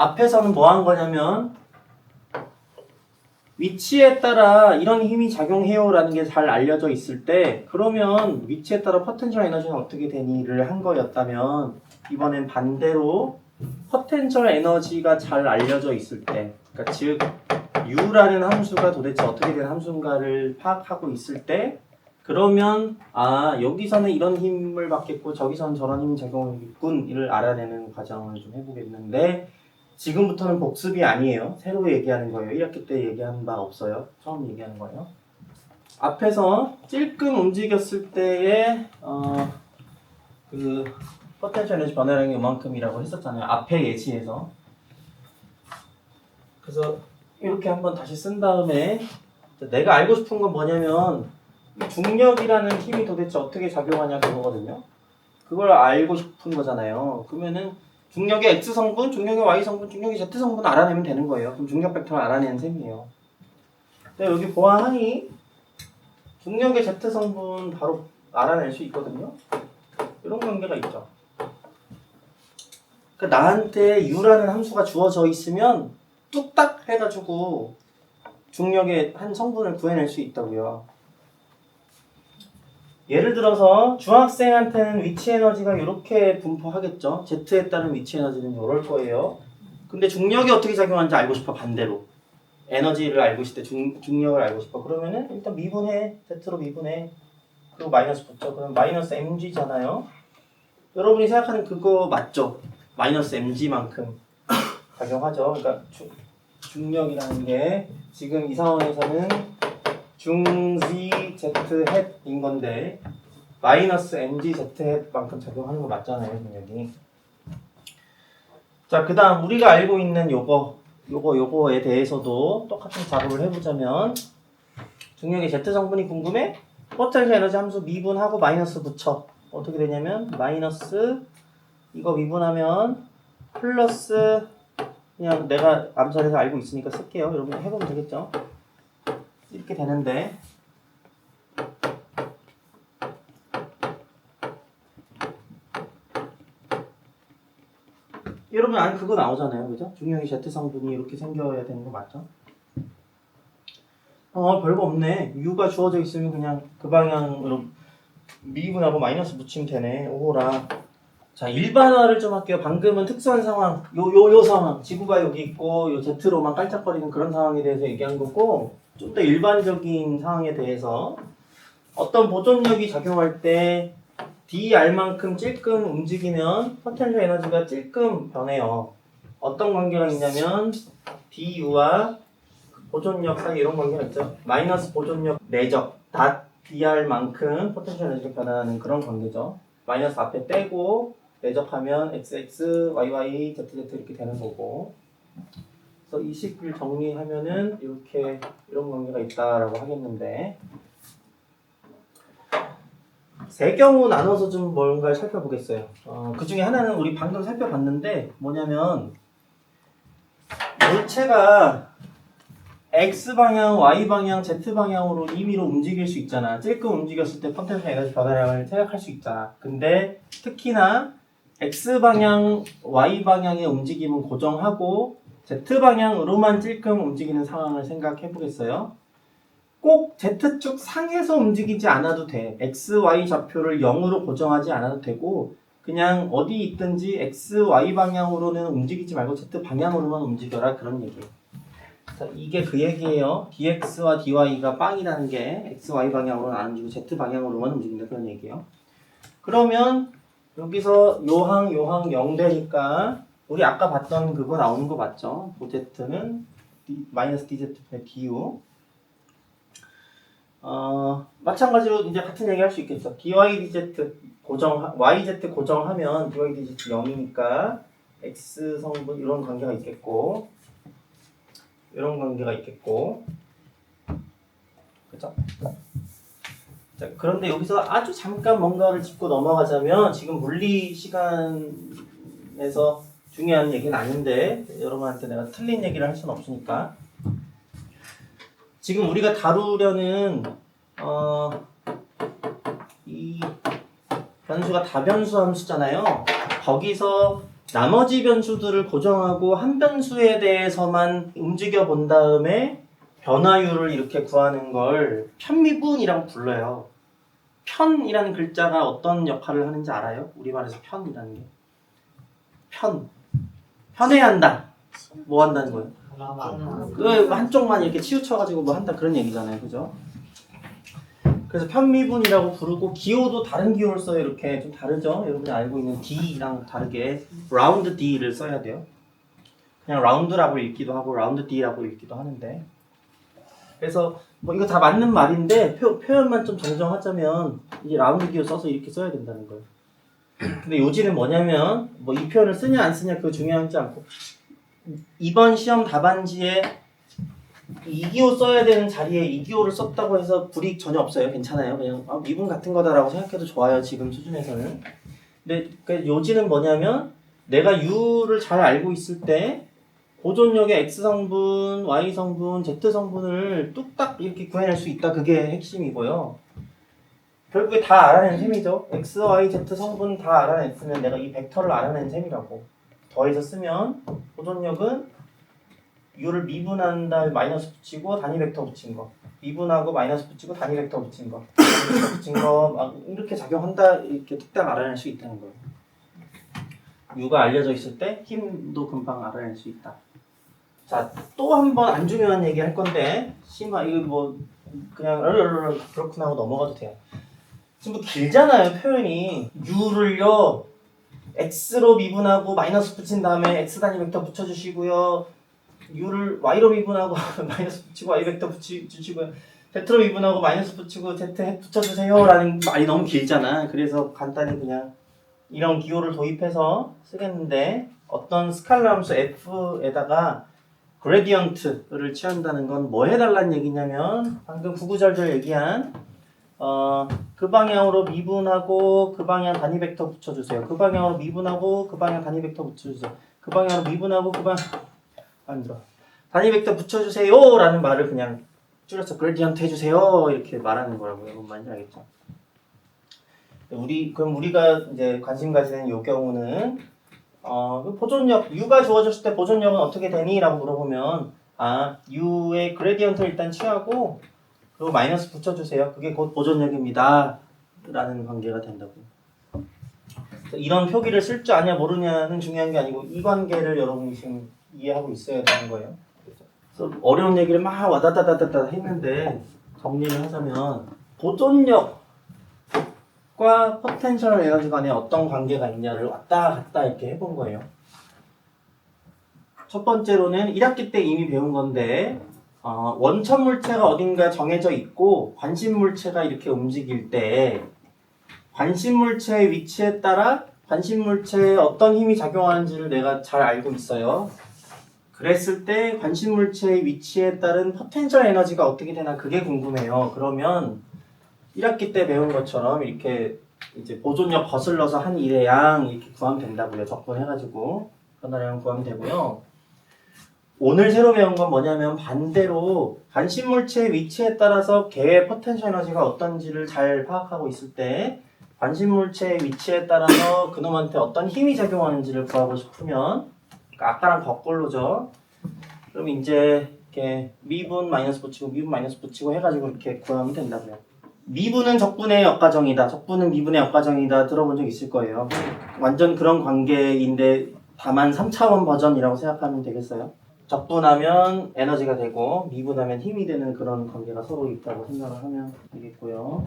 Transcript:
앞에서는 뭐 한 거냐면 위치에 따라 이런 힘이 작용해요라는 게 잘 알려져 있을 때 그러면 위치에 따라 포텐셜 에너지는 어떻게 되니를 한 거였다면 이번엔 반대로 포텐셜 에너지가 잘 알려져 있을 때 그러니까 즉 U라는 함수가 도대체 어떻게 된 함수인가를 파악하고 있을 때 그러면 여기서는 이런 힘을 받겠고 저기서는 저런 힘이 작용하겠군을 알아내는 과정을 좀 해보겠는데 지금부터는 복습이 아니에요. 새로 얘기하는 거예요. 1학기 때 얘기한 바 없어요. 처음 얘기하는 거예요. 앞에서 찔끔 움직였을 때의 그 포텐셜 에너지 변화량이 이만큼이라고 했었잖아요. 앞에 예시에서. 그래서 이렇게 한번 다시 쓴 다음에 내가 알고 싶은 건 뭐냐면 중력이라는 힘이 도대체 어떻게 작용하냐 그거거든요. 그걸 알고 싶은 거잖아요. 그러면은 중력의 X성분, 중력의 Y성분, 중력의 Z성분 알아내면 되는 거예요. 그럼 중력 벡터를 알아내는 셈이에요. 근데 여기 보아하니 중력의 Z성분 바로 알아낼 수 있거든요. 이런 관계가 있죠. 그러니까 나한테 U라는 함수가 주어져 있으면 뚝딱 해가지고 중력의 한 성분을 구해낼 수 있다고요. 예를 들어서 중학생한테는 위치 에너지가 이렇게 분포하겠죠. Z에 따른 위치 에너지는 이럴 거예요. 근데 중력이 어떻게 작용하는지 알고 싶어. 반대로 에너지를 알고 싶을 때 중력을 알고 싶어. 그러면은 일단 미분해. Z로 미분해. 그리고 마이너스 붙죠. 그럼 마이너스 mg잖아요. 여러분이 생각하는 그거 맞죠? 마이너스 mg만큼 작용하죠. 그러니까 중력이라는 게 지금 이 상황에서는 중z z 햇인 건데 마이너스 mg z 햇만큼 작용하는 거 맞잖아요, 중력이. 자, 그 다음 우리가 알고 있는 요거에 대해서도 똑같은 작업을 해보자면 중력의 z 성분이 궁금해? 포텐셜 에너지 함수 미분하고 마이너스 붙여. 어떻게 되냐면 마이너스 이거 미분하면 플러스 그냥 내가 암산해서 알고 있으니까 쓸게요. 여러분 해보면 되겠죠? 이렇게 되는데 여러분 그거 나오잖아요. 그죠? 중력의 Z 성분이 이렇게 생겨야 되는 거 맞죠? 별거 없네. U가 주어져 있으면 그냥 그 방향으로 미분하고 마이너스 붙이면 되네. 오호라. 자, 일반화를 좀 할게요. 방금은 특수한 상황, 요 상황, 지구가 여기 있고 요 Z로만 깔짝거리는 그런 상황에 대해서 얘기한 거고 좀 더 일반적인 상황에 대해서 어떤 보존력이 작용할 때 dr만큼 찔끔 움직이면 포텐셜 에너지가 찔끔 변해요. 어떤 관계가 있냐면 du와 보존력 사이 이런 관계가 있죠. 마이너스 보존력 내적 dr만큼 포텐셜 에너지가 변하는 그런 관계죠. 마이너스 앞에 빼고 내적하면 xx, yy, zz 이렇게 되는 거고. 그래서 이 식을 정리하면은 이렇게 이런 관계가 있다라고 하겠는데 세 경우 나눠서 좀 뭔가를 살펴보겠어요. 그 중에 하나는 우리 방금 살펴봤는데 뭐냐면 물체가 X방향, Y방향, Z방향으로 임의로 움직일 수 있잖아. 찔끔 움직였을 때 포텐셜 에너지 변화량을 생각할 수 있잖아. 근데 특히나 X방향, Y방향의 움직임은 고정하고 Z방향으로만 찔끔 움직이는 상황을 생각해 보겠어요. 꼭 Z축 상에서 움직이지 않아도 돼. X, Y 좌표를 0으로 고정하지 않아도 되고 그냥 어디 있든지 X, Y 방향으로는 움직이지 말고 Z 방향으로만 움직여라 그런 얘기예요. 이게 그 얘기예요. dx와 dy가 빵이라는 게 x, y 방향으로는 안 움직이고 z 방향으로만 움직인다 그런 얘기예요. 그러면 여기서 요항 0 되니까 우리 아까 봤던 그거 나오는 거 맞죠? z는 마이너스 dz du. 마찬가지로 이제 같은 얘기 할 수 있겠죠. dy dz 고정, yz 고정하면 dy dz 0이니까 x 성분 이런 관계가 있겠고. 이런 관계가 있겠고, 그죠? 자, 그런데 여기서 아주 잠깐 뭔가를 짚고 넘어가자면 지금 물리 시간에서 중요한 얘기는 아닌데 여러분한테 내가 틀린 얘기를 할 수는 없으니까 지금 우리가 다루려는 이 변수가 다변수 함수잖아요. 거기서 나머지 변수들을 고정하고 한 변수에 대해서만 움직여 본 다음에 변화율을 이렇게 구하는 걸 편미분이라고 불러요. 편이라는 글자가 어떤 역할을 하는지 알아요? 우리말에서 편이라는 게. 편해야 한다. 뭐 한다는 거예요? 그 한쪽만 이렇게 치우쳐가지고 뭐 한다 그런 얘기잖아요. 그죠? 그래서 편미분이라고 부르고 기호도 다른 기호를 써요. 이렇게 좀 다르죠? 여러분이 알고 있는 D랑 다르게 라운드 D를 써야 돼요. 그냥 라운드라고 읽기도 하고 라운드 D라고 읽기도 하는데 그래서 뭐 이거 다 맞는 말인데 표현만 좀 정정하자면 이제 라운드 기호 써서 이렇게 써야 된다는 거예요. 근데 요지는 뭐냐면 뭐 이 표현을 쓰냐 안 쓰냐 그거 중요하지 않고 이번 시험 답안지에 2기호 써야 되는 자리에 2기호를 썼다고 해서 불이익 전혀 없어요. 괜찮아요. 그냥 미분 같은 거다라고 생각해도 좋아요. 지금 수준에서는. 근데 그 요지는 뭐냐면 내가 U를 잘 알고 있을 때 보존력의 X성분, Y성분, Z성분을 뚝딱 이렇게 구해낼 수 있다. 그게 핵심이고요. 결국에 다 알아낸 셈이죠. X, Y, Z 성분 다 알아냈으면 내가 이 벡터를 알아낸 셈이라고. 더해서 쓰면 보존력은 U를 미분한 다음에 마이너스 붙이고 단위 벡터 붙인 거, 미분하고 마이너스 붙이고 단위 벡터 붙인 거, 단위 벡터 붙인 거 막 이렇게 작용한다 이렇게 뚝딱 알아낼 수 있다는 거예요. U가 알려져 있을 때 힘도 금방 알아낼 수 있다. 자, 또 한 번 안 중요한 얘기 할 건데 이거 뭐 그냥 그렇구나 하고 넘어가도 돼요. 지금 뭐 길잖아요 표현이. U를요 X로 미분하고 마이너스 붙인 다음에 X 단위 벡터 붙여주시고요. U를 Y로 미분하고 마이너스 붙이고 Y 벡터 붙여주시고요. Z로 미분하고 마이너스 붙이고 Z 붙여주세요 라는 말이 너무 길잖아. 그래서 간단히 그냥 이런 기호를 도입해서 쓰겠는데 어떤 스칼라 함수 F에다가 그레디언트를 취한다는 건 뭐 해달라는 얘기냐면 방금 구구절절 얘기한 그 방향으로 미분하고 그 방향 단위 벡터 붙여주세요. 그 방향으로 미분하고 그 방향 단위 벡터 붙여주세요. 그 방향으로 미분하고 그 방향 안 들어. 단위 벡터 붙여주세요 라는 말을 그냥 줄여서 그레디언트 해주세요 이렇게 말하는 거라고요. 뭔 말인지 알겠죠? 그럼 우리가 이제 관심 가지는 이 경우는 그 보존력 U가 주어졌을 때 보존력은 어떻게 되니? 라고 물어보면 U의 그레디언트를 일단 취하고 그리고 마이너스 붙여주세요. 그게 곧 보존력입니다. 라는 관계가 된다고. 이런 표기를 쓸 줄 아냐 모르냐는 중요한 게 아니고 이 관계를 여러분이 지금 이해하고 있어야 되는 거예요. 그래서 어려운 얘기를 막 와다다다다다 했는데 정리를 하자면 보존력과 포텐셜 에너지 간에 어떤 관계가 있냐를 왔다 갔다 이렇게 해본 거예요. 첫 번째로는 1학기 때 이미 배운 건데 원천 물체가 어딘가 정해져 있고 관심 물체가 이렇게 움직일 때 관심 물체의 위치에 따라 관심 물체에 어떤 힘이 작용하는지를 내가 잘 알고 있어요. 그랬을 때 관심 물체의 위치에 따른 포텐셜 에너지가 어떻게 되나 그게 궁금해요. 그러면 1학기 때 배운 것처럼 이렇게 이제 보존력 거슬러서 한 일의 양 이렇게 구하면 된다고요. 적분해가지고 변화량 구하면 되고요. 오늘 새로 배운 건 뭐냐면 반대로 관심 물체의 위치에 따라서 걔의 포텐셜 에너지가 어떤지를 잘 파악하고 있을 때 관심 물체의 위치에 따라서 그놈한테 어떤 힘이 작용하는지를 구하고 싶으면 아까랑 거꾸로죠. 그럼 이제 이렇게 미분 마이너스 붙이고 미분 마이너스 붙이고 해가지고 이렇게 구하면 된다고요. 미분은 적분의 역과정이다. 적분은 미분의 역과정이다. 들어본 적 있을 거예요. 완전 그런 관계인데 다만 3차원 버전이라고 생각하면 되겠어요. 적분하면 에너지가 되고 미분하면 힘이 되는 그런 관계가 서로 있다고 생각을 하면 되겠고요.